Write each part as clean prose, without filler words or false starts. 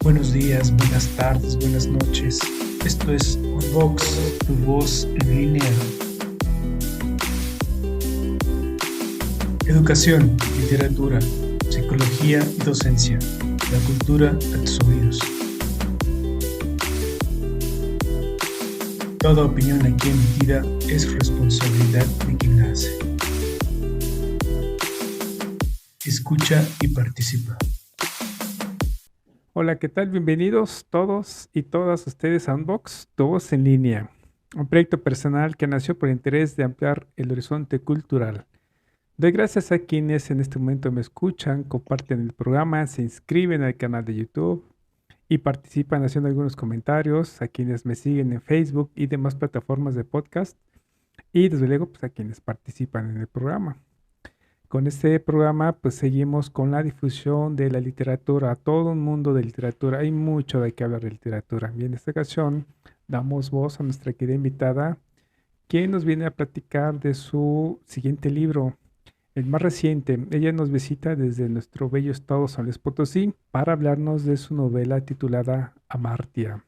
Buenos días, buenas tardes, buenas noches. Esto es Unbox, tu voz en línea. Educación, literatura, psicología y docencia. La cultura a tus oídos. Toda opinión aquí emitida es responsabilidad de quien la hace. Escucha y participa. Hola, ¿qué tal? Bienvenidos todos y todas ustedes a Unbox, tu voz en línea, un proyecto personal que nació por interés de ampliar el horizonte cultural. Doy gracias a quienes en este momento me escuchan, comparten el programa, se inscriben al canal de YouTube y participan haciendo algunos comentarios, a quienes me siguen en Facebook y demás plataformas de podcast y desde luego pues a quienes participan en el programa. Con este programa pues seguimos con la difusión de la literatura, todo un mundo de literatura, hay mucho de qué hablar de literatura. Y en esta ocasión damos voz a nuestra querida invitada, quien nos viene a platicar de su siguiente libro, el más reciente. Ella nos visita desde nuestro bello estado San Luis Potosí para hablarnos de su novela titulada Amartya.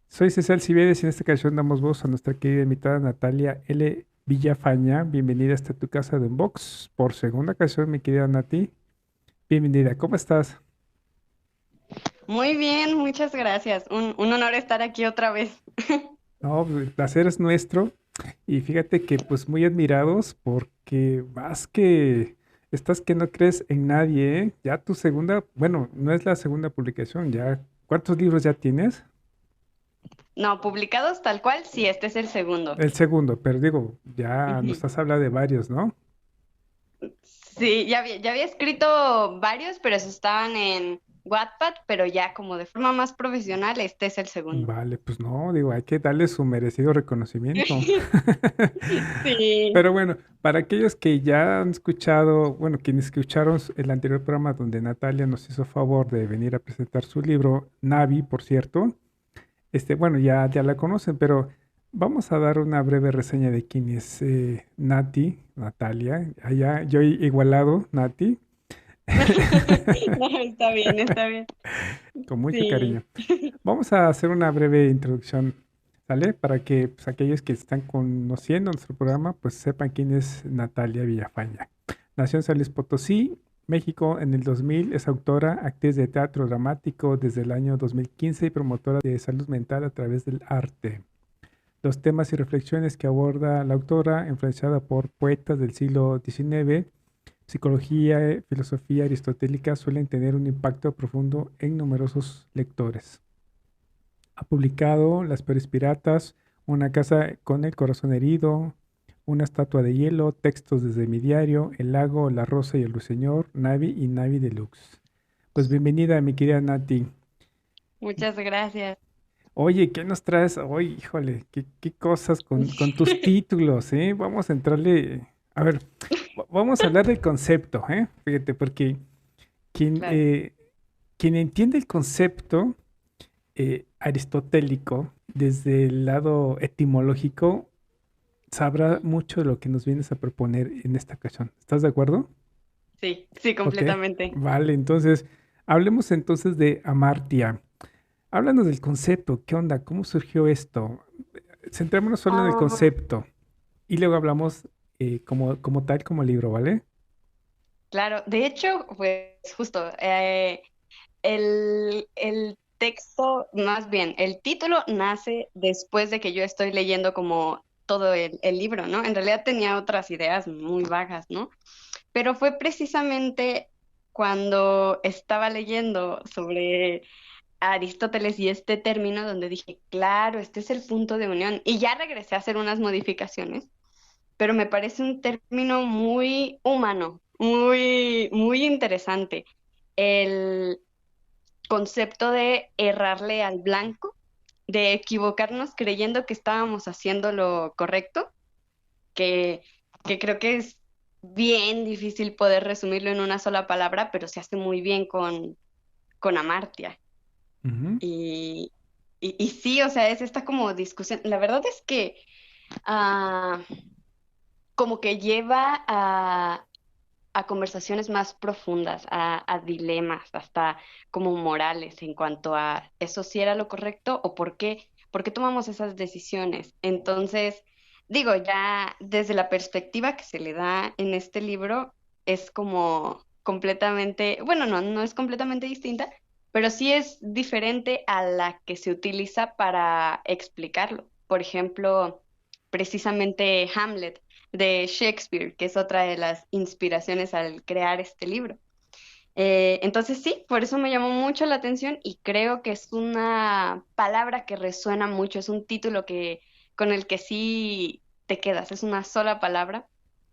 Soy César Cibeles y en esta ocasión damos voz a nuestra querida invitada Natalia L. Villafaña. Bienvenida hasta tu casa de Unbox. Por segunda ocasión, mi querida Nati. Bienvenida, ¿cómo estás? Muy bien, muchas gracias. Un honor estar aquí otra vez. No, pues, el placer es nuestro. Y fíjate que pues muy admirados porque vas que estás que no crees en nadie, ¿eh? Ya tu segunda, bueno, no es la segunda publicación, ya. ¿Cuántos libros ya tienes? No, publicados tal cual, sí, este es el segundo. El segundo, pero digo, ya Ujú. nos has hablado de varios, ¿no? Sí, ya había escrito varios, pero esos estaban en Wattpad, pero ya como de forma más profesional, este es el segundo. Vale, pues no, digo, hay que darle su merecido reconocimiento. Sí. Pero bueno, para aquellos que ya han escuchado, bueno, quienes escucharon el anterior programa donde Natalia nos hizo favor de venir a presentar su libro, Navi, por cierto, bueno, ya la conocen, pero vamos a dar una breve reseña de quién es Natalia, allá yo he igualado, Nati, No, está bien, está bien. con mucho cariño. Sí. Vamos a hacer una breve introducción, ¿sale? Para que pues, aquellos que están conociendo nuestro programa, pues sepan quién es Natalia Villafaña. Nació en San Luis Potosí, México, en el 2000. Es autora, actriz de teatro dramático desde el año 2015 y promotora de salud mental a través del arte. Los temas y reflexiones que aborda la autora, influenciada por poetas del siglo XIX, psicología, filosofía aristotélica, suelen tener un impacto profundo en numerosos lectores. Ha publicado Las peores piratas, Una casa con el corazón herido, Una estatua de hielo, Textos desde mi diario, El lago, La rosa y el ruiseñor, Navi y Navi Deluxe. Pues bienvenida, mi querida Nati. Muchas gracias. Oye, ¿qué nos traes hoy? Híjole, qué cosas con tus títulos, ¿eh? Vamos a entrarle. A ver, vamos a hablar del concepto, ¿eh? Fíjate, porque quien, Claro. eh, quien entiende el concepto aristotélico desde el lado etimológico sabrá mucho de lo que nos vienes a proponer en esta ocasión. ¿Estás de acuerdo? Sí, sí, Ok, completamente. vale, entonces hablemos entonces de Amartya. Háblanos del concepto, ¿qué onda? ¿Cómo surgió esto? Centrémonos solo en el Ah, concepto y luego hablamos como tal, como libro, ¿vale? claro, de hecho, pues justo, el texto, más bien, el título nace después de que yo estoy leyendo como todo el libro, ¿no? En realidad tenía otras ideas muy vagas, ¿no? Pero fue precisamente cuando estaba leyendo sobre Aristóteles y este término donde dije, claro, este es el punto de unión. Y ya regresé a hacer unas modificaciones, pero me parece un término muy humano, muy interesante. El concepto de errarle al blanco, de equivocarnos creyendo que estábamos haciendo lo correcto, que, que creo que es bien difícil poder resumirlo en una sola palabra, pero se hace muy bien con Amartya. Ujú. Y, y sí, o sea, es esta como discusión. La verdad es que ah, como que lleva a conversaciones más profundas, a dilemas, hasta como morales en cuanto a eso si era lo correcto o por qué tomamos esas decisiones. Entonces, digo, ya desde la perspectiva que se le da en este libro, es como completamente, bueno, no es completamente distinta, pero sí es diferente a la que se utiliza para explicarlo. Por ejemplo, precisamente Hamlet de Shakespeare, que es otra de las inspiraciones al crear este libro. Entonces sí, por eso me llamó mucho la atención y creo que es una palabra que resuena mucho, es un título que con el que sí te quedas, es una sola palabra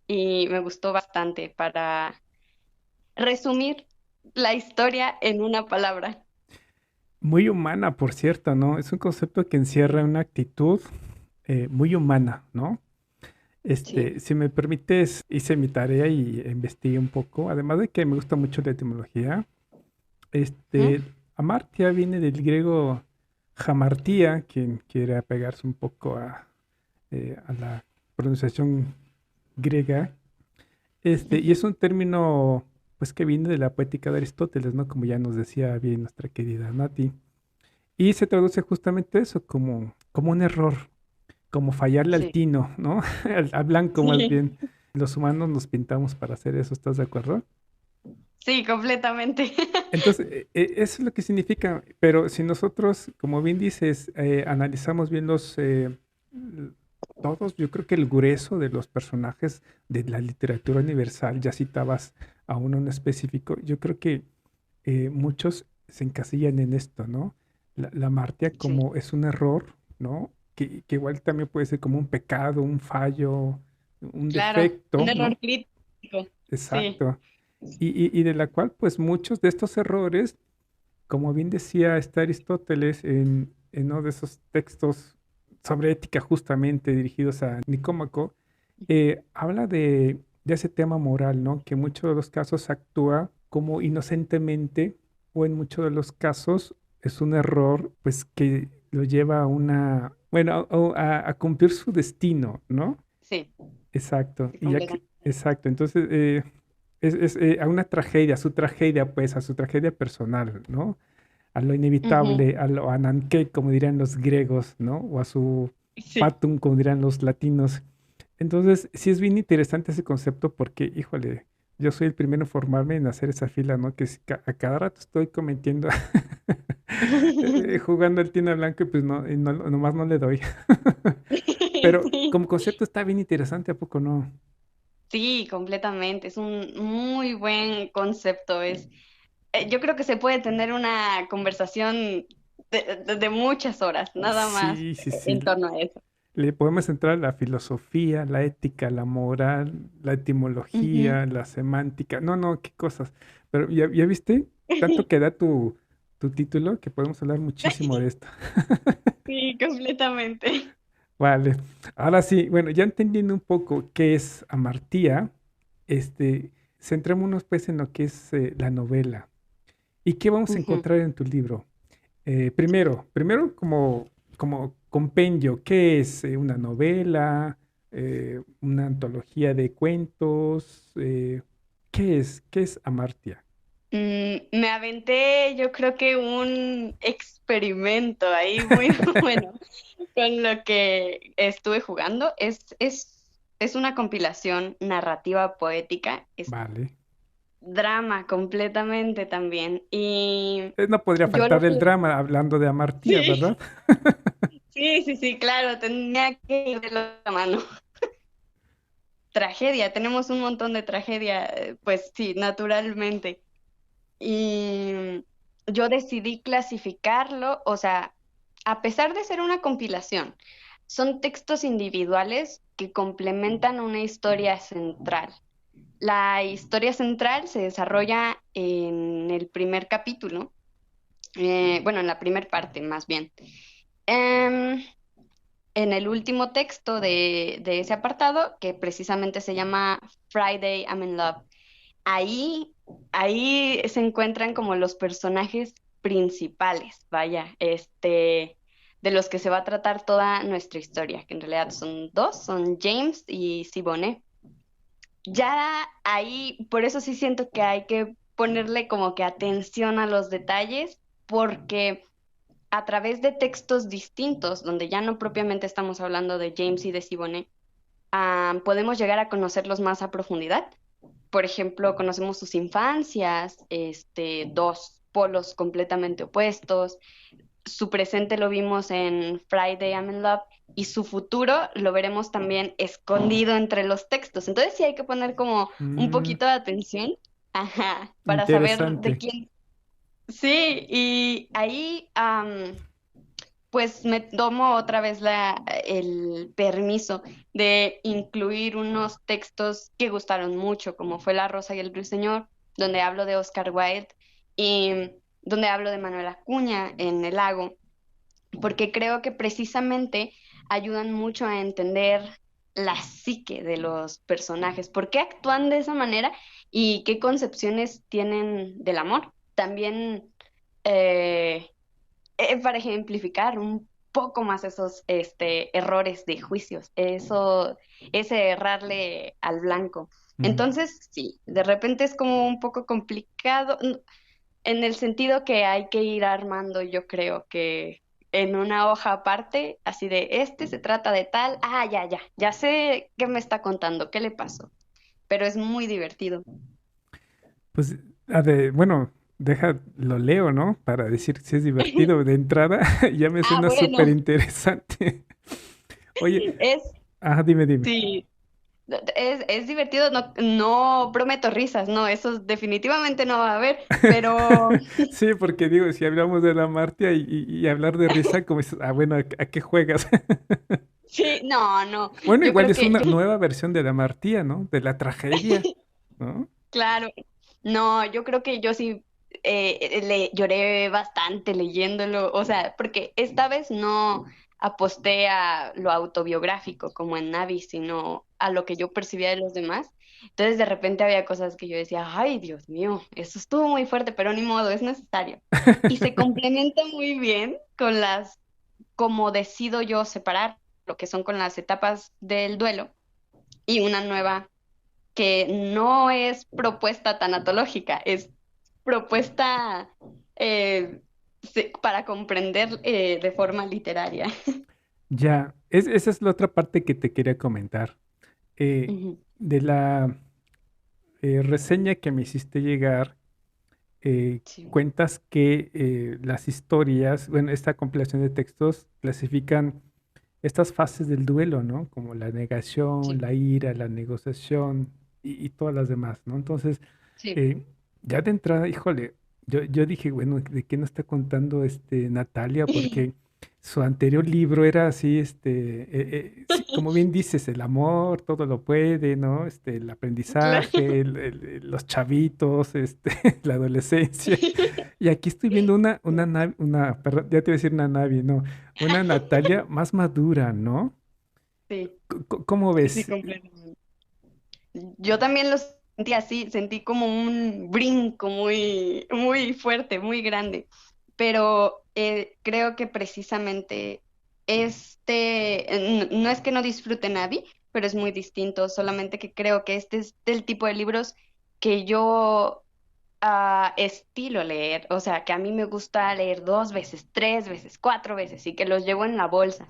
y me gustó bastante para resumir la historia en una palabra. Muy humana, por cierto, ¿no? Es un concepto que encierra una actitud muy humana, ¿no? Sí. Si me permites, hice mi tarea y investigué un poco, además de que me gusta mucho la etimología. ¿Mm? Este, Amartya viene del griego hamartía, quien quiere apegarse un poco a la pronunciación griega. Y Ujú. es un término, pues, que viene de la poética de Aristóteles, ¿no? Como ya nos decía bien nuestra querida Nati. Y se traduce justamente eso, como un error, como fallarle al Sí. tino, ¿no? Al blanco más Sí. bien. Los humanos nos pintamos para hacer eso, ¿estás de acuerdo? Sí, completamente. Entonces, eso es lo que significa, pero si nosotros, como bien dices, analizamos bien l- todos, yo creo que el grueso de los personajes de la literatura universal, ya citabas a uno en específico, yo creo que muchos se encasillan en esto, ¿no? La amartya Sí, como es un error, ¿no? Que igual también puede ser como un pecado, un fallo, un claro, un defecto, error ¿no? crítico. Sí. Exacto. Y de la cual, pues muchos de estos errores, como bien decía está Aristóteles en uno de esos textos sobre ética justamente dirigidos a Nicómaco, habla de ese tema moral, ¿no? Que en muchos de los casos actúa como inocentemente o en muchos de los casos es un error, pues que lo lleva a bueno, a cumplir su destino, ¿no? Sí, Exacto. sí, Y ya que, completamente. exacto. Entonces, a una tragedia, a su tragedia, pues, a su tragedia personal, ¿no? A lo Ujú. inevitable, a lo ananke, como dirían los griegos, ¿no? O a su Sí. fatum, como dirían los latinos. Entonces, sí es bien interesante ese concepto porque, híjole, yo soy el primero en formarme en hacer esa fila, ¿no? Que a cada rato estoy cometiendo, jugando al tina blanco y pues no, nomás no le doy. Pero Sí. como concepto está bien interesante, ¿a poco no? Sí, completamente. Es un muy buen concepto. Yo creo que se puede tener una conversación de muchas horas, nada más Sí, sí, sí. en torno a eso. Le podemos entrar a la filosofía, la ética, la moral, la Ujú. etimología, la semántica. No, no, qué cosas. Pero ya viste, tanto que da tu título que podemos hablar muchísimo de esto. Sí, completamente. Vale. Ahora sí, bueno, ya entendiendo un poco qué es amartía, centrémonos pues en lo que es la novela. ¿Y qué vamos a Ujú. encontrar en tu libro? Primero como compendio, ¿qué es una novela? ¿Una antología de cuentos? ¿Qué es Amartya? Me aventé, yo creo que un experimento ahí muy bueno con lo que estuve jugando. Es una compilación narrativa poética, es Vale. drama completamente también. Y No podría yo lo faltar el que... drama hablando de Amartya, Sí, ¿verdad? sí, claro, tenía que ir de la mano. Tragedia, tenemos un montón de tragedia, pues sí, naturalmente. Y yo decidí clasificarlo, o sea, a pesar de ser una compilación, son textos individuales que complementan una historia central. La historia central se desarrolla en el primer capítulo, bueno, en la primera parte más bien. Em, en el último texto de ese apartado, que precisamente se llama Friday, I'm in Love. Ahí, ahí se encuentran como los personajes principales, vaya, de los que se va a tratar toda nuestra historia, que en realidad son dos, son James y Sibone. ya ahí, por eso sí siento que hay que ponerle como que atención a los detalles, porque a través de textos distintos, donde ya no propiamente estamos hablando de James y de Siboney, podemos llegar a conocerlos más a profundidad. Por ejemplo, conocemos sus infancias, dos polos completamente opuestos. Su presente lo vimos en Friday I'm in Love y su futuro lo veremos también escondido entre los textos. Entonces sí hay que poner como un Mm, poquito de atención, ajá, para saber de interesante. quién. Sí, y ahí pues me tomo otra vez el permiso de incluir unos textos que gustaron mucho, como fue La Rosa y el Ruiseñor, donde hablo de Oscar Wilde y donde hablo de Manuel Acuña en El Lago, porque creo que precisamente ayudan mucho a entender la psique de los personajes, por qué actúan de esa manera y qué concepciones tienen del amor. También eh, para ejemplificar un poco más esos errores de juicios, ese errarle al blanco. Mm. Entonces, sí, de repente es como un poco complicado, en el sentido que hay que ir armando, yo creo que en una hoja aparte, así de se trata de tal, ya sé qué me está contando, qué le pasó, pero es muy divertido. Pues, bueno, lo leo, ¿no? Para decir si es divertido de entrada, ya me Ah, suena súper bueno, interesante. Oye, es, dime, dime. sí. Es divertido, no, no prometo risas, no, eso definitivamente no va a haber, pero Sí, porque digo, si hablamos de la Martia y hablar de risa, como dices, bueno, ¿a qué juegas? sí, no, no, Bueno, yo igual creo es que, una nueva versión de la Martía, ¿no? De la tragedia, ¿no? claro, no, yo creo que yo sí le lloré bastante leyéndolo, o sea, porque esta vez no aposté a lo autobiográfico como en Navi, sino a lo que yo percibía de los demás. Entonces de repente había cosas que yo decía, ay, Dios mío, eso estuvo muy fuerte, pero ni modo, es necesario. Y se complementa muy bien con como decido yo separar lo que son con las etapas del duelo y una nueva que no es propuesta tanatológica, es propuesta eh, para comprender de forma literaria. Ya, esa es la otra parte que te quería comentar. Eh, Ujú, de la reseña que me hiciste llegar, sí, cuentas que las historias, bueno, esta compilación de textos clasifican estas fases del duelo, ¿no? Como la negación, sí, la ira, la negociación y todas las demás, ¿no? Entonces, sí. eh, ya de entrada, híjole, yo dije, bueno, ¿de qué nos está contando Natalia? Porque su anterior libro era así, sí, como bien dices, el amor, todo lo puede, ¿no? El Claro. aprendizaje, los chavitos, la adolescencia. Y aquí estoy viendo perdón, ya te iba a decir una Navi, no, una Natalia más madura, ¿no? Sí, ¿Cómo sí, sí, ves? completamente. Yo también lo sentí así, sentí como un brinco muy, muy fuerte, muy grande, pero creo que precisamente no es que no disfrute nadie, pero es muy distinto, solamente que creo que este es del tipo de libros que yo estilo leer, o sea, que a mí me gusta leer 2 veces, 3 veces, 4 veces y que los llevo en la bolsa,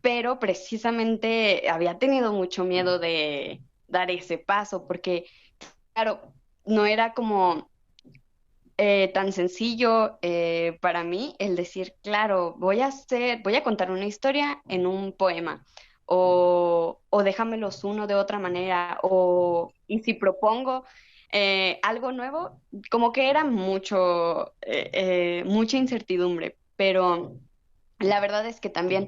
pero precisamente había tenido mucho miedo de dar ese paso porque, claro, no era como tan sencillo para mí el decir, claro, voy a contar una historia en un poema, o déjamelos uno de otra manera, y si propongo algo nuevo, como que era mucha incertidumbre, pero la verdad es que también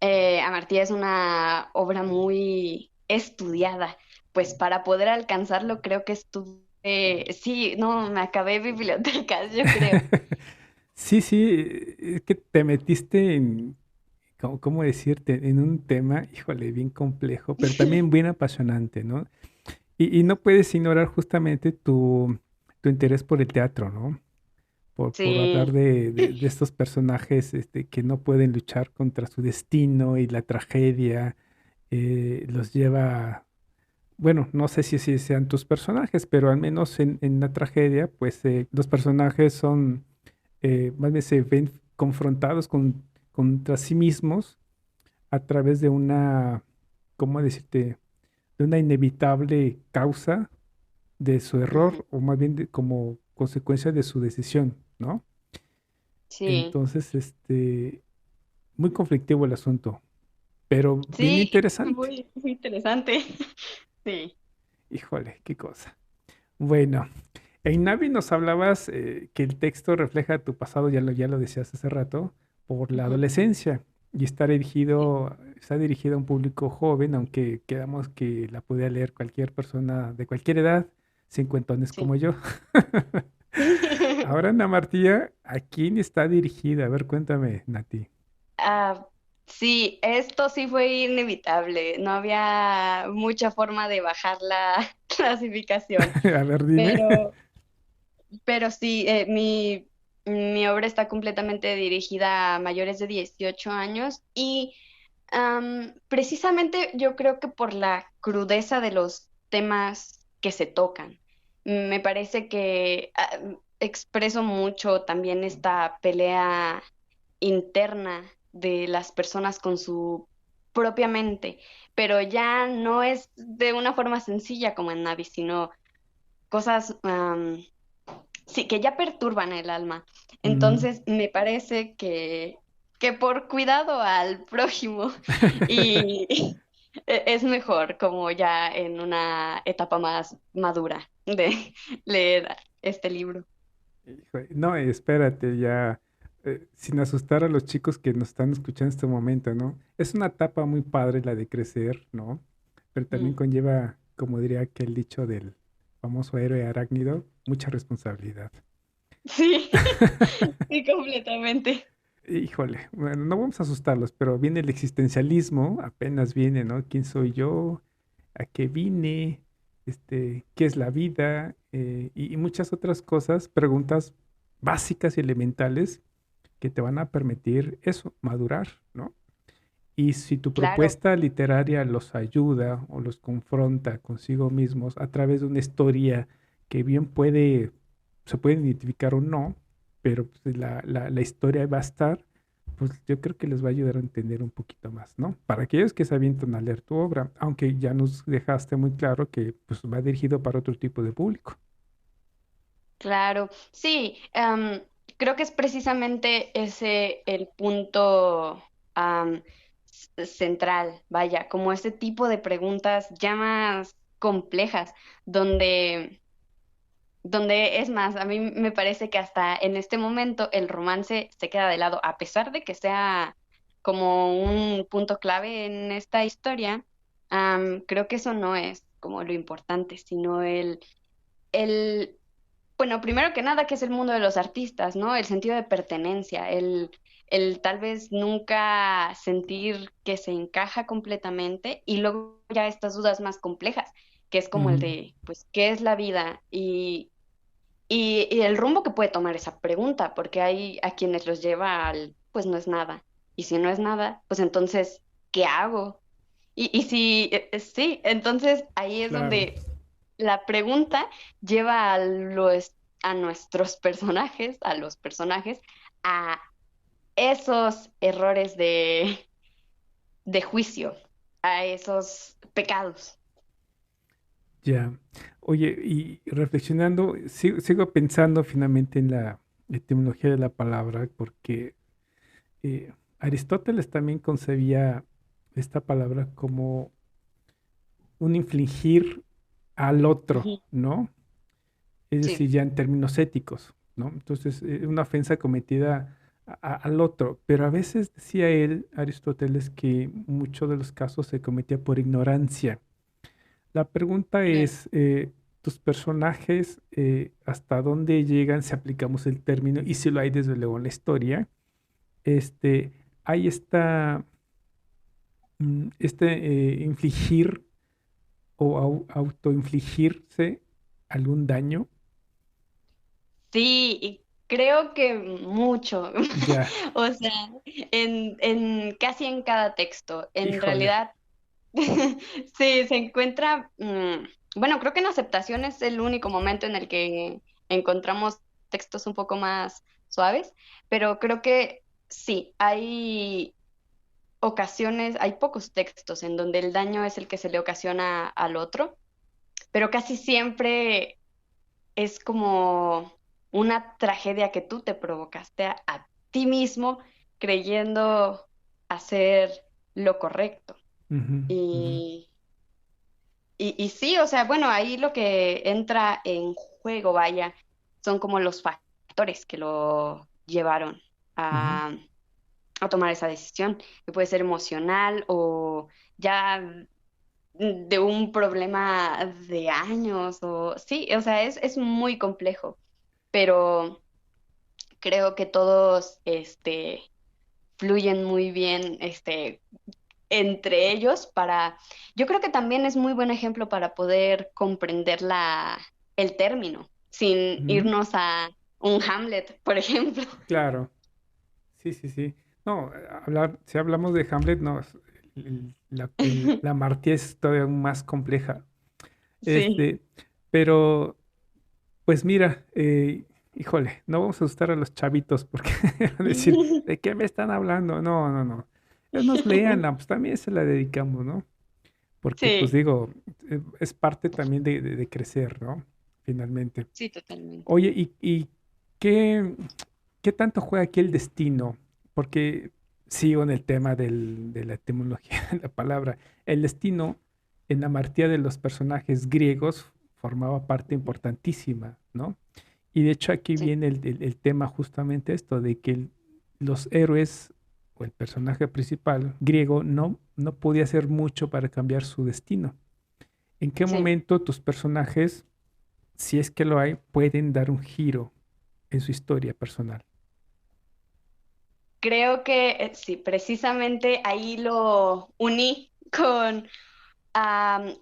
Amartya es una obra muy estudiada, pues para poder alcanzarlo creo que estuve, sí, no, me acabé bibliotecas, yo creo. Sí, sí, es que te metiste en, ¿cómo decirte? En un tema, híjole, bien complejo, pero también bien apasionante, ¿no? Y no puedes ignorar justamente tu interés por el teatro, ¿no? Por hablar Sí, de estos personajes que no pueden luchar contra su destino y la tragedia los lleva bueno, no sé si sean tus personajes, pero al menos en la tragedia, pues los personajes son, más bien se ven confrontados contra sí mismos a través de una, ¿cómo decirte? De una inevitable causa de su Ujú. error, o más bien como consecuencia de su decisión, ¿no? Sí, Entonces, muy conflictivo el asunto, pero bien sí, interesante. muy interesante. Sí. Híjole, qué cosa. Bueno, en Navi nos hablabas que el texto refleja tu pasado, ya lo decías hace rato, por la Ujú. adolescencia y está dirigido a un público joven, aunque quedamos que la podía leer cualquier persona de cualquier edad, cincuentones Sí. como yo. Ahora, Ana Martía, ¿a quién está dirigida? A ver, cuéntame, Nati. Ah, sí, esto sí fue inevitable. No había mucha forma de bajar la clasificación. A ver, dime. Pero, pero sí, mi obra está completamente dirigida a mayores de 18 años y precisamente yo creo que por la crudeza de los temas que se tocan. Me parece que expreso mucho también esta pelea interna de las personas con su propia mente, pero ya no es de una forma sencilla como en Navi, sino cosas, sí, que ya perturban el alma. Mm. Entonces, me parece que por cuidado al prójimo y es mejor como ya en una etapa más madura de leer este libro. Híjole, no, espérate, ya, sin asustar a los chicos que nos están escuchando en este momento, ¿no? Es una etapa muy padre la de crecer, ¿no? Pero también Mm. conlleva, como diría aquel dicho del famoso héroe arácnido, mucha responsabilidad. Sí, sí, completamente. Híjole, bueno, no vamos a asustarlos, pero viene el existencialismo, apenas viene, ¿no? ¿Quién soy yo? ¿A qué vine? ¿Qué es la vida? Y muchas otras cosas, preguntas básicas y elementales que te van a permitir eso, madurar, ¿no? Y si tu Claro. propuesta literaria los ayuda o los confronta consigo mismos a través de una historia que bien se puede identificar o no, pero pues la historia va a estar, pues yo creo que les va a ayudar a entender un poquito más, ¿no? Para aquellos que se avientan a leer tu obra, aunque ya nos dejaste muy claro que pues va dirigido para otro tipo de público. Claro, sí, creo que es precisamente ese el punto central, vaya, como ese tipo de preguntas ya más complejas, donde, donde es más, a mí me parece que hasta en este momento el romance se queda de lado, a pesar de que sea como un punto clave en esta historia, creo que eso no es como lo importante, sino el bueno, primero que nada, que es el mundo de los artistas, ¿no? El sentido de pertenencia, el tal vez nunca sentir que se encaja completamente y luego ya estas dudas más complejas, que es como el Ujú. de, pues, ¿qué es la vida? Y el rumbo que puede tomar esa pregunta, porque hay a quienes los lleva al, pues no es nada. Y si no es nada, pues entonces, ¿qué hago? Y si, sí, entonces ahí es Claro. donde la pregunta lleva a nuestros personajes, a los personajes, a esos errores de juicio, a esos pecados. Ya. Oye, y reflexionando, sigo pensando finalmente en la etimología de la palabra, porque Aristóteles también concebía esta palabra como un infligir al otro, Ujú. ¿no? Es decir, Sí, ya en términos éticos, ¿no? Entonces, una ofensa cometida al otro, pero a veces decía él, Aristóteles, que muchos de los casos se cometía por ignorancia. La pregunta claro. es, tus personajes, ¿hasta dónde llegan si aplicamos el término? Y si lo hay desde luego en la historia, este, hay infligir o autoinfligirse algún daño. Sí, y creo que mucho. Ya, O sea, casi en cada texto. En híjole, realidad, Sí, se encuentra, bueno, creo que en aceptación es el único momento en el que encontramos textos un poco más suaves, pero creo que sí, hay ocasiones, hay pocos textos en donde el daño es el que se le ocasiona al otro, pero casi siempre es como una tragedia que tú te provocaste a ti mismo creyendo hacer lo correcto. Ujú, ujú, Y, y sí, o sea, bueno, ahí lo que entra en juego, vaya, son como los factores que lo llevaron ujú. a tomar esa decisión, que puede ser emocional o ya de un problema de años, o sí, o sea, es muy complejo, pero creo que todos, fluyen muy bien, entre ellos para, yo creo que también es muy buen ejemplo para poder comprender el término, sin Ujú. irnos a un Hamlet, por ejemplo. Claro, sí, sí, sí. No, si hablamos de Hamlet, no, la Martí es todavía aún más compleja. Sí. Este, pero, pues mira, híjole, no vamos a asustar a los chavitos porque van a decir, ¿de qué me están hablando? No, no, no. Nos léanla, pues también se la dedicamos, ¿no? Porque, pues Sí, digo, es parte también de crecer, ¿no? Finalmente. sí, totalmente. Oye, ¿y qué, qué tanto juega aquí el destino? Porque sigo en el tema de la etimología de la palabra. El destino en la martía de los personajes griegos formaba parte importantísima, ¿no? Y de hecho aquí Sí, viene el tema justamente esto, de que los héroes o el personaje principal griego no podía hacer mucho para cambiar su destino. ¿En qué sí. momento tus personajes, si es que lo hay, pueden dar un giro en su historia personal? Creo que sí, precisamente ahí lo uní con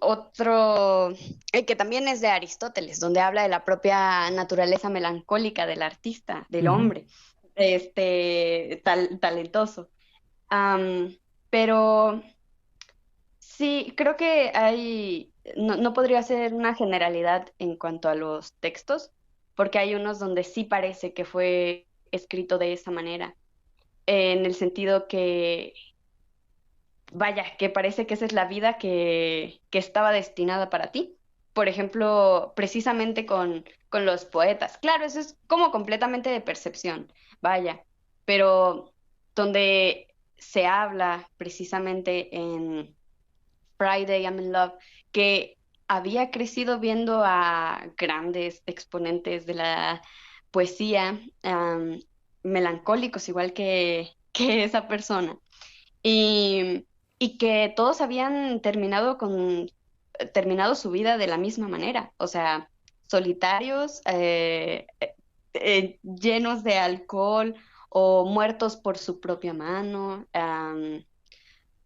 otro, que también es de Aristóteles, donde habla de la propia naturaleza melancólica del artista, del Ujú, hombre, talentoso. Am, pero sí, creo que no podría ser una generalidad en cuanto a los textos, porque hay unos donde sí parece que fue escrito de esa manera, en el sentido que vaya, que parece que esa es la vida que estaba destinada para ti. Por ejemplo, precisamente con los poetas. Claro, eso es como completamente de percepción, vaya, pero donde se habla precisamente en Friday I'm in Love, que había crecido viendo a grandes exponentes de la poesía, melancólicos, igual que esa persona y, y que todos habían terminado su vida de la misma manera, o sea, solitarios, llenos de alcohol o muertos por su propia mano,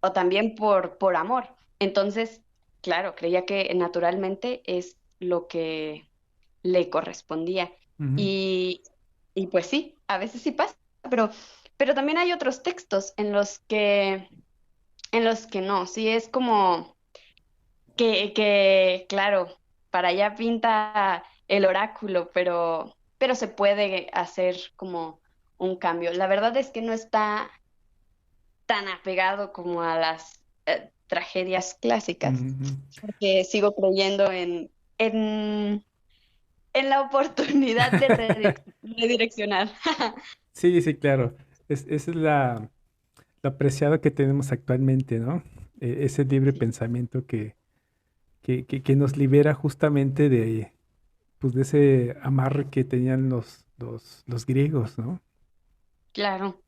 o también por amor. Entonces, claro, creía que naturalmente es lo que le correspondía. ujú, Y, y pues sí, a veces sí pasa, pero también hay otros textos en los que no, sí es como claro, para allá pinta el oráculo, pero se puede hacer como un cambio. La verdad es que no está tan apegado como a las tragedias clásicas, ujú. porque sigo creyendo en, en la oportunidad de redireccionar. Sí, sí, claro. Esa es lo apreciado que tenemos actualmente, ¿no? Ese libre Sí, pensamiento que nos libera justamente pues, de ese amarre que tenían los griegos, ¿no? claro.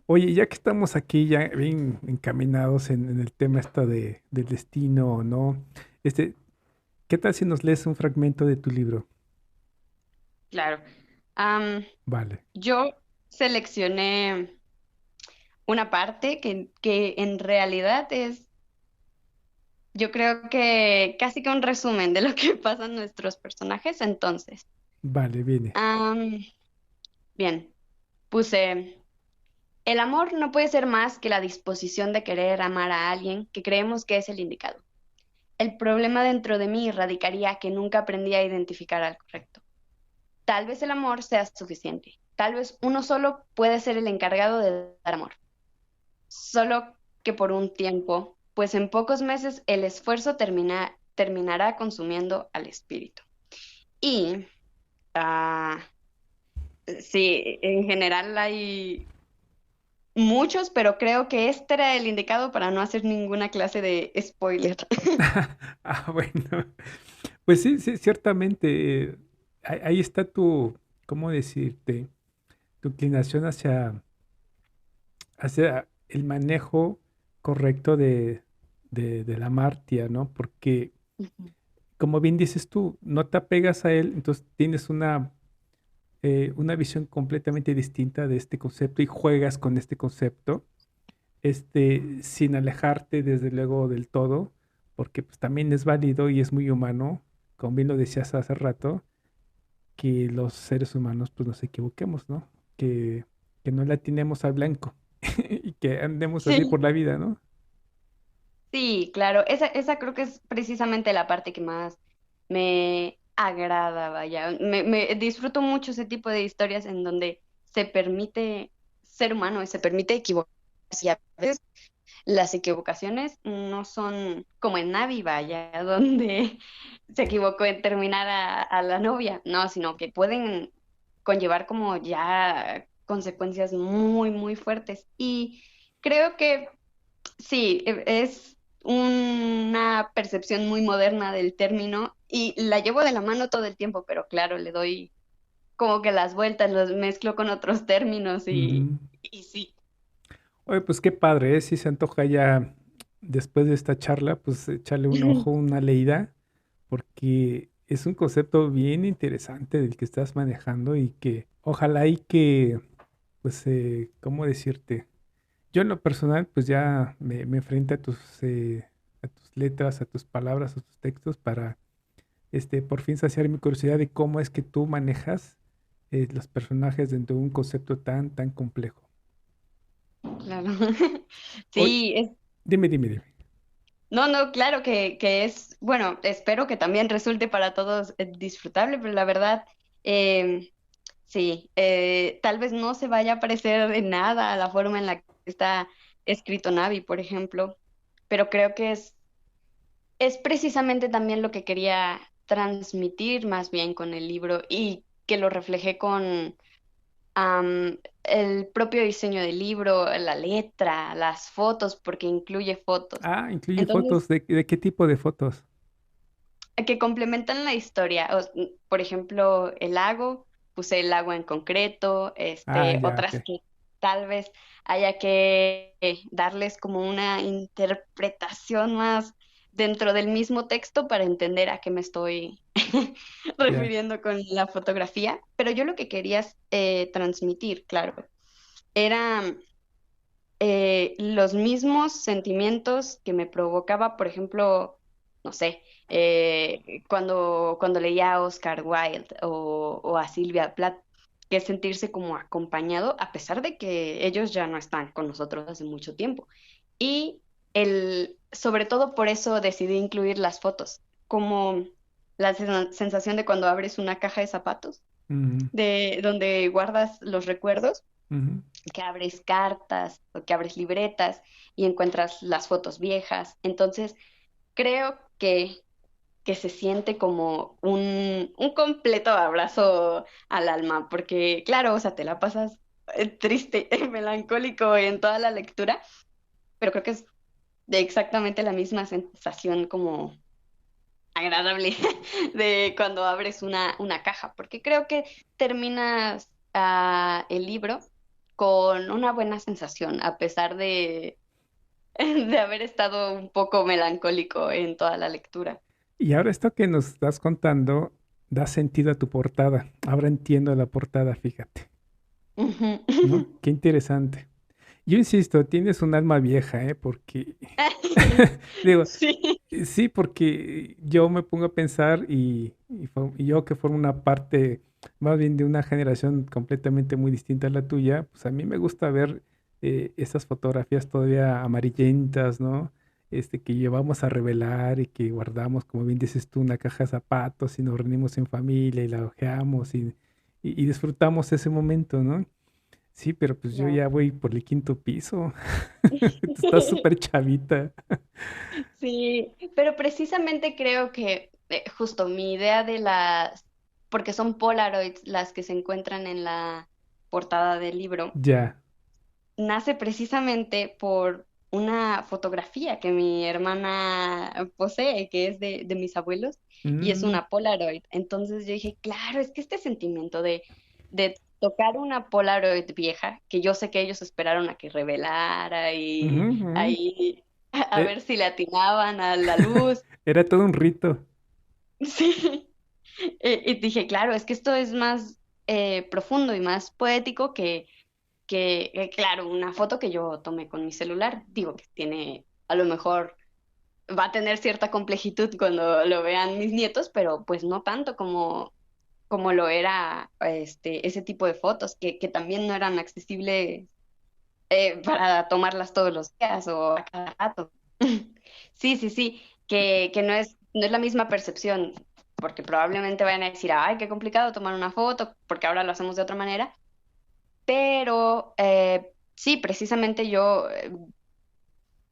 Oye, ya que estamos aquí ya bien encaminados en el tema del destino, ¿no? Este, ¿qué tal si nos lees un fragmento de tu libro? Claro. Am, Vale, yo seleccioné una parte que en realidad es, yo creo que casi que un resumen de lo que pasan nuestros personajes. Entonces, vale, viene. am, bien, puse. El amor no puede ser más que la disposición de querer amar a alguien que creemos que es el indicado. El problema dentro de mí radicaría que nunca aprendí a identificar al correcto. Tal vez el amor sea suficiente. Tal vez uno solo puede ser el encargado de dar amor. Solo que por un tiempo, pues en pocos meses el esfuerzo terminará consumiendo al espíritu. Y ah, sí, en general hay muchos, pero creo que este era el indicado para no hacer ninguna clase de spoiler. Ah, bueno. Pues sí, sí, ciertamente. Ahí está tu, ¿cómo decirte? Tu inclinación hacia el manejo correcto de la Martia, ¿no? Porque, como bien dices tú, no te apegas a él, entonces tienes una visión completamente distinta de este concepto y juegas con este concepto, sin alejarte desde luego del todo, porque pues también es válido y es muy humano, como bien lo decías hace rato, que los seres humanos pues nos equivoquemos, ¿no? Que no le atinemos al blanco y que andemos así Sí. por la vida, ¿no? Sí, claro, esa creo que es precisamente la parte que más me agrada, vaya. Me disfruto mucho ese tipo de historias en donde se permite ser humano y se permite equivocarse. Y a veces las equivocaciones no son como en Navi, vaya, donde se equivocó en terminar a la novia, no, sino que pueden conllevar como ya consecuencias muy, muy fuertes. Y creo que sí, es una percepción muy moderna del término y la llevo de la mano todo el tiempo, pero claro, le doy como que las vueltas, los mezclo con otros términos Ujú. y sí. Oye, pues qué padre, ¿eh? Si se antoja ya después de esta charla, pues echarle un ojo, una leída, porque es un concepto bien interesante del que estás manejando y que ojalá y que, pues, ¿cómo decirte? Yo en lo personal, pues ya me enfrenté a tus letras, a tus palabras, a tus textos para, por fin saciar mi curiosidad de cómo es que tú manejas los personajes dentro de un concepto tan, tan complejo. Claro. Hoy, Sí, dime. no, no, claro que es, bueno, espero que también resulte para todos disfrutable, pero la verdad, em, sí, tal vez no se vaya a parecer en nada a la forma en la que está escrito Navi, por ejemplo, pero creo que es precisamente también lo que quería transmitir más bien con el libro y que lo reflejé con el propio diseño del libro, la letra, las fotos, porque incluye fotos. Ah, incluye Entonces, fotos. De qué tipo de fotos? que complementan la historia. Por ejemplo, el lago, puse el lago en concreto, Ah, ya, otras ok. que tal vez haya que darles como una interpretación más dentro del mismo texto para entender a qué me estoy Ya. refiriendo con la fotografía. Pero yo lo que quería transmitir, claro, era los mismos sentimientos que me provocaba, por ejemplo, no sé, cuando leía a Oscar Wilde o a Silvia Plath, que es sentirse como acompañado, a pesar de que ellos ya no están con nosotros hace mucho tiempo. Y sobre todo por eso decidí incluir las fotos, como la sensación de cuando abres una caja de zapatos, Ujú, de donde guardas los recuerdos ujú. que abres cartas o que abres libretas y encuentras las fotos viejas. Entonces, creo que se siente como un completo abrazo al alma, porque claro, o sea, te la pasas triste, melancólico en toda la lectura, pero creo que es de exactamente la misma sensación como agradable de cuando abres una caja, porque creo que terminas el libro con una buena sensación, a pesar de haber estado un poco melancólico en toda la lectura. Y ahora esto que nos estás contando da sentido a tu portada. Ahora entiendo la portada, fíjate, Ujú. ¿no? Qué interesante. Yo insisto, tienes un alma vieja, ¿eh? Porque, digo, Sí. sí, porque yo me pongo a pensar y yo que formo una parte más bien de una generación completamente muy distinta a la tuya, pues a mí me gusta ver esas fotografías todavía amarillentas, ¿no? Que llevamos a revelar y que guardamos, como bien dices tú, una caja de zapatos y nos reunimos en familia y la hojeamos y disfrutamos ese momento, ¿no? Sí, pero pues yo Claro. ya voy por el quinto piso. Tú estás súper chavita. Sí, pero precisamente creo que justo mi idea de las, porque son Polaroids las que se encuentran en la portada del libro, Ya. nace precisamente por una fotografía que mi hermana posee, que es de mis abuelos, y es Mm, una Polaroid. Entonces yo dije, claro, es que este sentimiento de tocar una Polaroid vieja, que yo sé que ellos esperaron a que revelara ujú, y ujú. ahí a Eh, ver si le atinaban a la luz. Era todo un rito. Sí. Y dije, claro, es que esto es más profundo y más poético claro, una foto que yo tomé con mi celular, digo que tiene, a lo mejor va a tener cierta complejitud cuando lo vean mis nietos, pero pues no tanto como lo era ese tipo de fotos, que también no eran accesibles para tomarlas todos los días o a cada rato. Sí, sí, sí, que no es la misma percepción, porque probablemente vayan a decir, ay, qué complicado tomar una foto, porque ahora lo hacemos de otra manera, pero sí, precisamente yo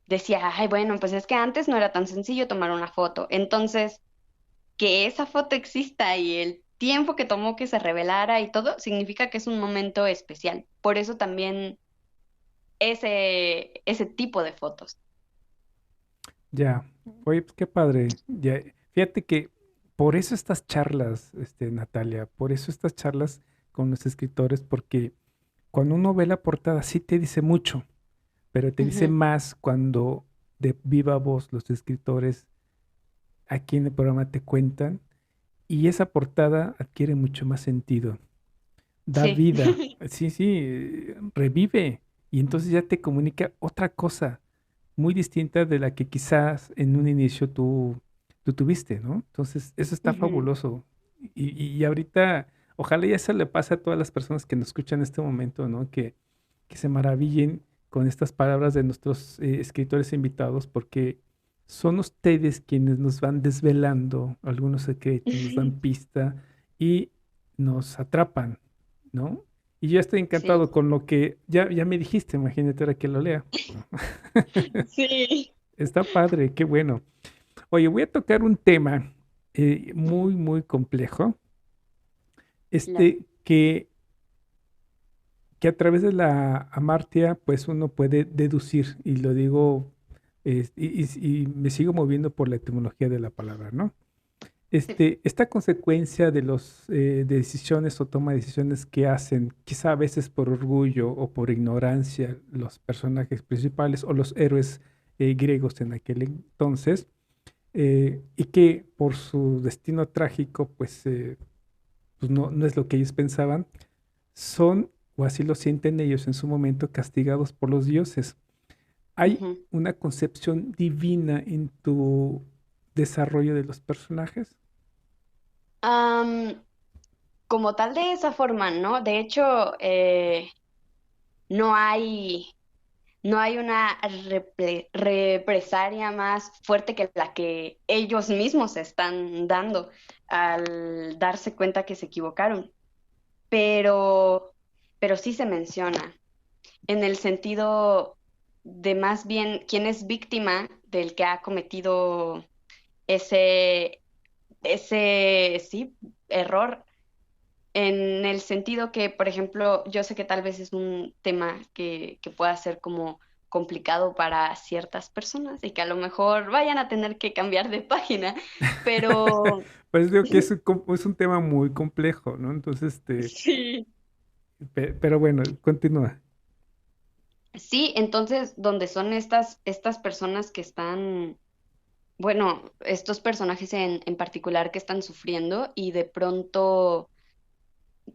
decía, ay, bueno, pues es que antes no era tan sencillo tomar una foto. Entonces, que esa foto exista y el tiempo que tomó que se revelara y todo, significa que es un momento especial. Por eso también ese tipo de fotos. Ya. Oye, pues qué padre. Ya. Fíjate que por eso estas charlas, Natalia, por eso estas charlas con los escritores, porque cuando uno ve la portada sí te dice mucho, pero te dice Ujú. más cuando de viva voz los escritores aquí en el programa te cuentan y esa portada adquiere mucho más sentido, da Sí. vida, sí, sí, revive y entonces ya te comunica otra cosa muy distinta de la que quizás en un inicio tú tuviste, ¿no? Entonces, eso está Ujú. fabuloso. Y ahorita, ojalá ya se le pase a todas las personas que nos escuchan en este momento, ¿no? Que se maravillen con estas palabras de nuestros escritores invitados, porque son ustedes quienes nos van desvelando algunos secretos, nos dan pista y nos atrapan, ¿no? Y yo estoy encantado Sí. con lo que ya me dijiste, imagínate ahora que lo lea. Sí. Está padre, qué bueno. Oye, voy a tocar un tema muy, muy complejo, Claro. este que a través de la amartya, pues uno puede deducir, y lo digo, y me sigo moviendo por la etimología de la palabra, ¿no? Sí. Esta consecuencia de los de decisiones o toma de decisiones que hacen, quizá a veces por orgullo o por ignorancia, los personajes principales o los héroes griegos en aquel entonces, y que por su destino trágico, pues no es lo que ellos pensaban, son, o así lo sienten ellos en su momento, castigados por los dioses. ¿Hay Ujú. una concepción divina en tu desarrollo de los personajes? Am, como tal de esa forma, ¿no? De hecho, no hay, no hay una represalia más fuerte que la que ellos mismos se están dando al darse cuenta que se equivocaron. Pero, pero sí se menciona en el sentido de más bien quién es víctima del que ha cometido ese, sí, error. En el sentido que, por ejemplo, yo sé que tal vez es un tema que pueda ser como complicado para ciertas personas y que a lo mejor vayan a tener que cambiar de página, pero Pues digo que es un tema muy complejo, ¿no? Entonces, sí. pero bueno, continúa. Sí, entonces, donde son estas personas que están, bueno, estos personajes en particular que están sufriendo y de pronto,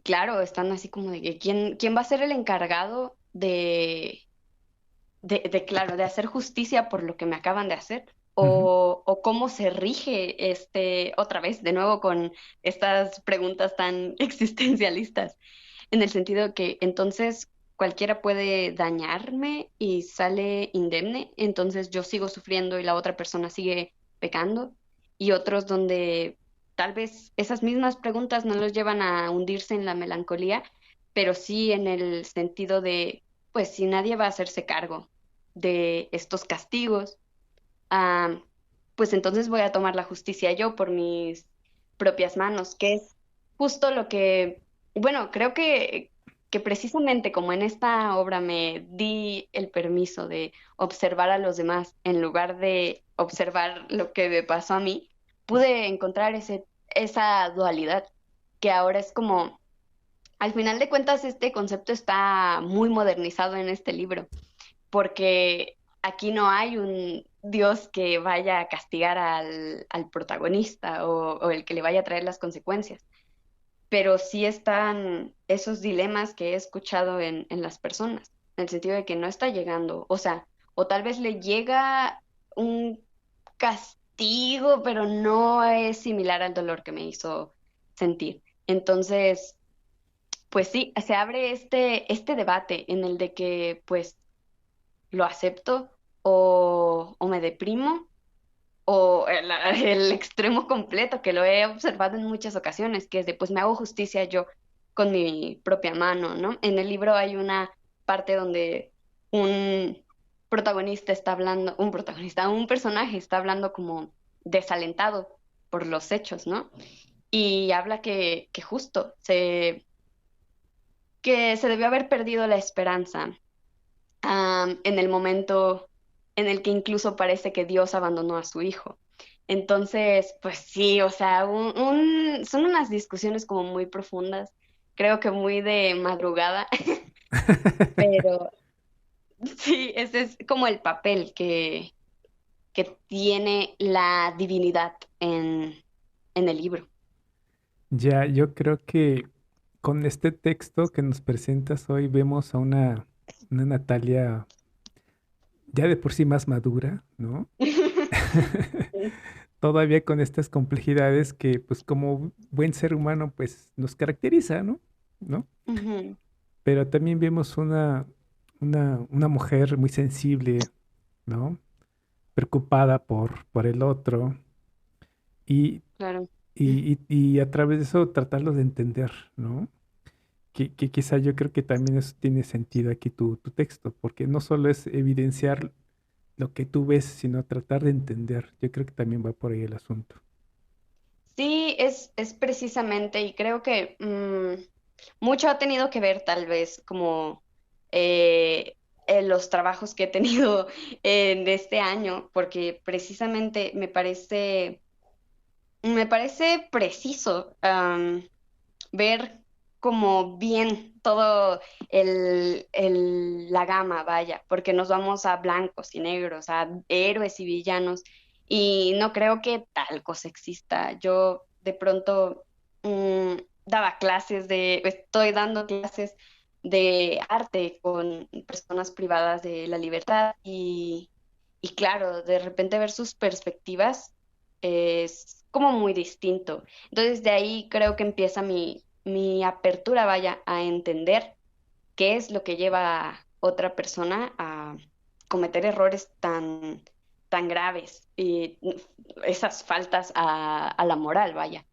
claro, están así como de que quién va a ser el encargado claro, de hacer justicia por lo que me acaban de hacer. Ujú. O cómo se rige otra vez, de nuevo con estas preguntas tan existencialistas, en el sentido que entonces, cualquiera puede dañarme y sale indemne, entonces yo sigo sufriendo y la otra persona sigue pecando, y otros donde tal vez esas mismas preguntas no los llevan a hundirse en la melancolía, pero sí en el sentido de, pues si nadie va a hacerse cargo de estos castigos, ah, pues entonces voy a tomar la justicia yo por mis propias manos, que es justo lo que, bueno, creo que precisamente como en esta obra me di el permiso de observar a los demás en lugar de observar lo que me pasó a mí, pude encontrar esa dualidad, que ahora es como, al final de cuentas, este concepto está muy modernizado en este libro porque aquí no hay un Dios que vaya a castigar al protagonista o el que le vaya a traer las consecuencias, pero sí están esos dilemas que he escuchado en las personas, en el sentido de que no está llegando, o sea, o tal vez le llega un castigo, pero no es similar al dolor que me hizo sentir. Entonces, pues sí, se abre este debate en el de que, pues, lo acepto o me deprimo o el extremo completo que lo he observado en muchas ocasiones, que es de pues me hago justicia yo con mi propia mano, ¿no? En el libro hay una parte donde un protagonista está hablando, un personaje está hablando como desalentado por los hechos, ¿no? Y habla que justo que se debió haber perdido la esperanza en el momento en el que incluso parece que Dios abandonó a su hijo. Entonces, pues sí, o sea, son unas discusiones como muy profundas, creo que muy de madrugada, pero sí, ese es como el papel que tiene la divinidad en el libro. Ya, yo creo que con este texto que nos presentas hoy vemos a una Natalia ya de por sí más madura, ¿no? Sí. Todavía con estas complejidades que, pues, como buen ser humano, pues, nos caracteriza, ¿no? ¿No? Ujú, Pero también vemos una mujer muy sensible, ¿no? Preocupada por el otro y, claro. y a través de eso tratarlo de entender, ¿no? Que quizá yo creo que también eso tiene sentido aquí tu texto, porque no solo es evidenciar lo que tú ves, sino tratar de entender. Yo creo que también va por ahí el asunto. Sí, es precisamente, y creo que mucho ha tenido que ver tal vez como en los trabajos que he tenido en este año, porque precisamente me parece preciso ver como bien todo la gama, vaya, porque nos vamos a blancos y negros, a héroes y villanos, y no creo que tal cosa exista. Yo de pronto mm, estoy dando clases de arte con personas privadas de la libertad y claro, de repente ver sus perspectivas es como muy distinto. Entonces de ahí creo que empieza mi apertura, vaya, a entender qué es lo que lleva a otra persona a cometer errores tan graves y esas faltas a la moral, vaya.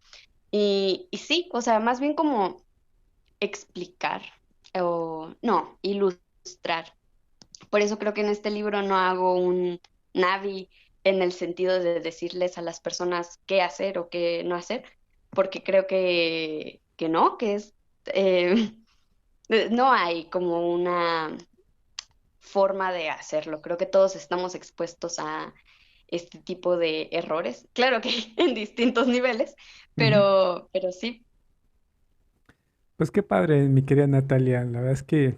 Y sí, o sea, más bien como explicar o no, ilustrar. Por eso creo que en este libro no hago un Navi en el sentido de decirles a las personas qué hacer o qué no hacer, porque creo que no, que es, eh, no hay como una forma de hacerlo. Creo que todos estamos expuestos a este tipo de errores. Claro que en distintos niveles, Ujú. pero sí, Pues qué padre, mi querida Natalia. La verdad es que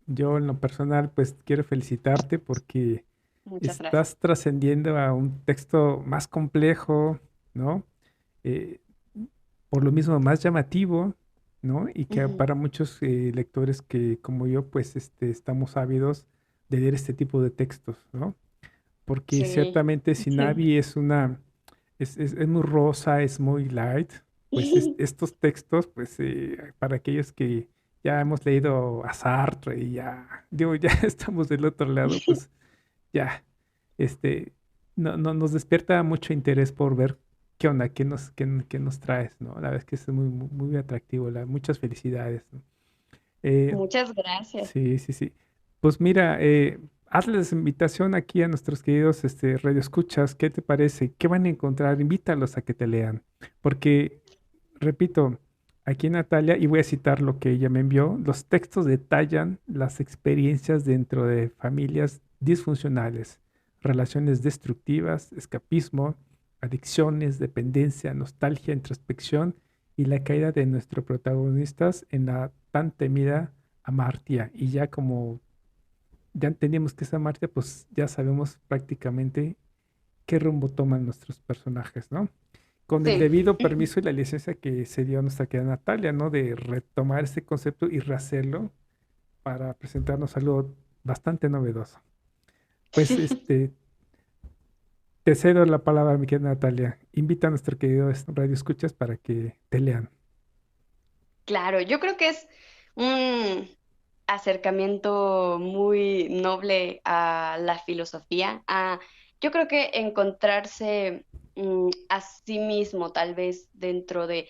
yo en lo personal, pues quiero felicitarte porque muchas gracias. estás trascendiendo a un texto más complejo, ¿no? Eh, por lo mismo más llamativo, ¿no? Y que Ujú. para muchos lectores que como yo, pues estamos ávidos de leer este tipo de textos, ¿no? Porque Sí, ciertamente sí. Sinabi es muy rosa, es muy light, pues estos textos, pues para aquellos que ya hemos leído a Sartre y ya, digo, ya estamos del otro lado, pues ya, este, no, nos despierta mucho interés por ver qué onda, qué nos traes, ¿no? La verdad es que es muy, muy, muy atractivo, muchas felicidades, ¿no? Eh, Muchas gracias. sí, sí, sí. Pues mira, hazles invitación aquí a nuestros queridos radioescuchas, ¿qué te parece? ¿Qué van a encontrar? Invítalos a que te lean, porque, repito, aquí Natalia, y voy a citar lo que ella me envió, los textos detallan las experiencias dentro de familias disfuncionales, relaciones destructivas, escapismo, adicciones, dependencia, nostalgia, introspección y la caída de nuestros protagonistas en la tan temida amartya. Y ya como ya entendimos que es amartya, pues ya sabemos prácticamente qué rumbo toman nuestros personajes, ¿no? Con el Sí. debido permiso y la licencia que se dio a nuestra querida Natalia, ¿no? De retomar este concepto y rehacerlo para presentarnos algo bastante novedoso. Pues te cedo la palabra, mi querida Natalia. Invita a nuestro querido radio escuchas para que te lean. Claro, yo creo que es un acercamiento muy noble a la filosofía, yo creo que encontrarse a sí mismo, tal vez dentro de,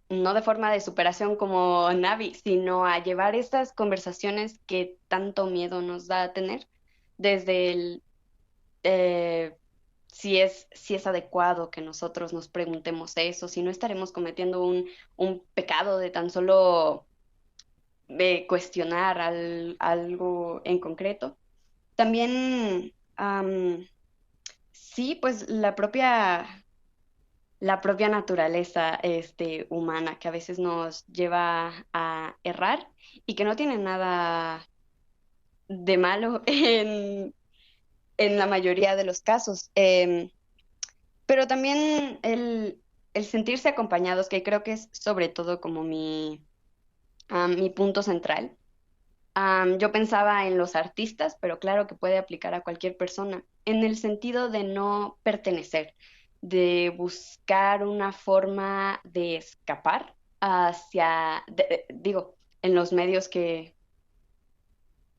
no de forma de superación como Navi, sino a llevar estas conversaciones que tanto miedo nos da a tener, desde el eh, si es adecuado que nosotros nos preguntemos eso, si no estaremos cometiendo un pecado de tan solo cuestionar algo en concreto. También, sí, pues la propia naturaleza humana que a veces nos lleva a errar y que no tiene nada de malo en la mayoría de los casos. Pero también el sentirse acompañados, que creo que es sobre todo como mi punto central. Yo pensaba en los artistas, pero claro que puede aplicar a cualquier persona, en el sentido de no pertenecer, de buscar una forma de escapar digo, en los medios que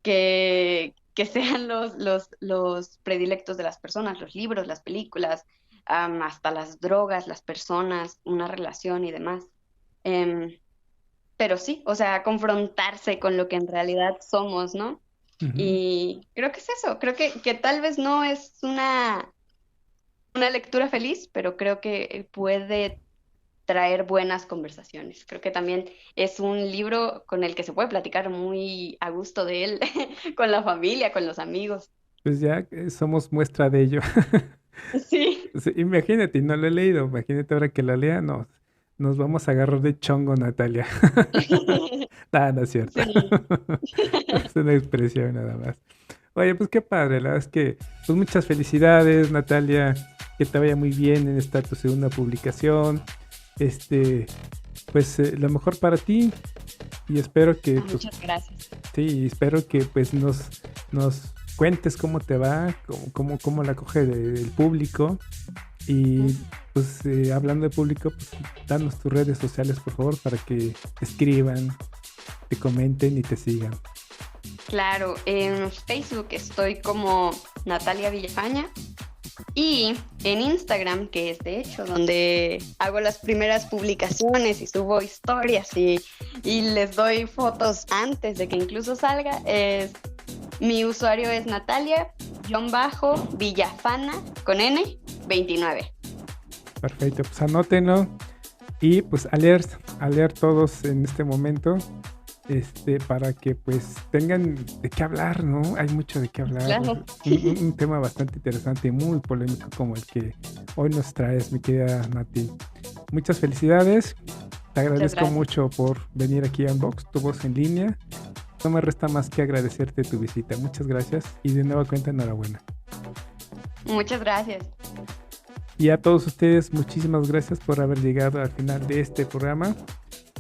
sean los predilectos de las personas, los libros, las películas, hasta las drogas, las personas, una relación y demás. Em, pero sí, o sea, confrontarse con lo que en realidad somos, ¿no? Ujú. Y creo que es eso, creo que tal vez no es una lectura feliz, pero creo que puede traer buenas conversaciones. Creo que también es un libro con el que se puede platicar muy a gusto de él, con la familia, con los amigos. Pues ya somos muestra de ello. Sí. Sí, imagínate, no lo he leído. Imagínate ahora que la lea, nos vamos a agarrar de chongo, Natalia. Nada, no es cierto. Sí. Es una expresión nada más. Oye, pues qué padre, la verdad es que, pues muchas felicidades, Natalia, que te vaya muy bien en esta tu segunda publicación. Este, pues lo mejor para ti y espero que, pues, Muchas gracias. sí, espero que pues nos cuentes cómo te va, cómo la coge el público y pues hablando de público, pues danos tus redes sociales por favor para que te escriban, te comenten y te sigan. Claro, en Facebook estoy como Natalia Villafaña y en Instagram, que es de hecho donde hago las primeras publicaciones y subo historias y les doy fotos antes de que incluso salga, mi usuario es Natalia-Villafana con N 29. Perfecto, pues anótenlo y pues alert todos en este momento. Para que pues tengan de qué hablar, ¿no? Hay mucho de qué hablar. Claro. Un tema bastante interesante y muy polémico como el que hoy nos traes, mi querida Nati. Muchas felicidades. Te agradezco gracias. mucho por venir aquí a Unbox, tu voz en línea. No me resta más que agradecerte tu visita. Muchas gracias y de nueva cuenta enhorabuena. Muchas gracias. Y a todos ustedes, muchísimas gracias por haber llegado al final de este programa.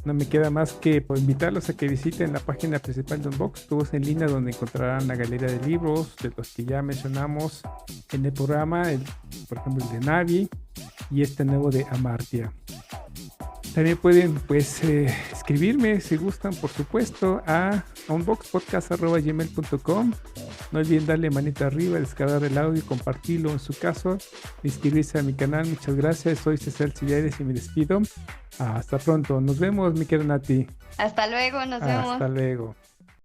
No me queda más que invitarlos a que visiten la página principal de Unbox, tu voz en línea, donde encontrarán la galería de libros de los que ya mencionamos en el programa, por ejemplo el de Navi y este nuevo de Amartya. También pueden pues escribirme si gustan, por supuesto, a unboxpodcast@gmail.com. No olviden darle manita arriba, descargar el audio y compartirlo en su caso, inscribirse a mi canal. Muchas gracias, soy César Sillares y me despido. Hasta pronto, nos vemos, mi querida Nati. Hasta luego, nos vemos. Hasta luego.